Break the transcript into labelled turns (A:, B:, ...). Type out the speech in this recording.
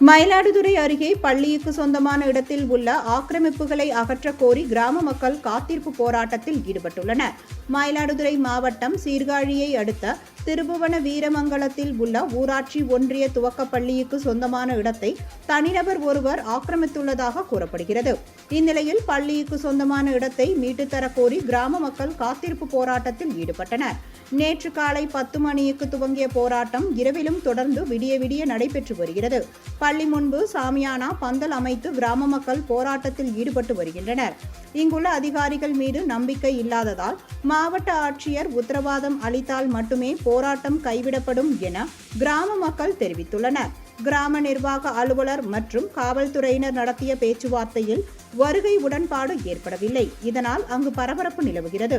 A: மயிலாடுதுறை அருகே பள்ளிக்கு சொந்தமான இடத்தில் உள்ள ஆக்கிரமிப்புகளை அகற்றக் கோரி கிராம மக்கள் காத்திருப்பு போராட்டத்தில் ஈடுபட்டுள்ளனர். மயிலாடுதுறை மாவட்டம் சீர்காழியை அடுத்த திருபுவன வீரமங்கலத்தில் உள்ள ஊராட்சி ஒன்றிய துவக்க பள்ளிக்கு சொந்தமான இடத்தை தனிநபர் ஒருவர் ஆக்கிரமித்துள்ளதாக கூறப்படுகிறது. இந்நிலையில் பள்ளிக்கு சொந்தமான இடத்தை மீட்டுத் தரக் கோரி கிராம மக்கள் காத்திருப்பு போராட்டத்தில் ஈடுபட்டனர். நேற்று காலை 10 மணிக்கு துவங்கிய போராட்டம் இரவிலும் தொடர்ந்து விடிய நடைபெற்று வருகிறது. பள்ளி முன்பு சாமியானா பந்தல் அமைத்து கிராம மக்கள் போராட்டத்தில் ஈடுபட்டு வருகின்றனர். இங்குள்ள அதிகாரிகள் மீது நம்பிக்கை இல்லாததால் மாவட்ட ஆட்சியர் உத்தரவாதம் அளித்தால் மட்டுமே போராட்டம் கைவிடப்படும் என கிராம மக்கள் தெரிவித்துள்ளனர். கிராம நிர்வாக அலுவலர் மற்றும் காவல்துறையினர் நடத்திய பேச்சுவார்த்தையில் வருகை உடன்பாடு ஏற்படவில்லை. இதனால் அங்கு பரபரப்பு நிலவுகிறது.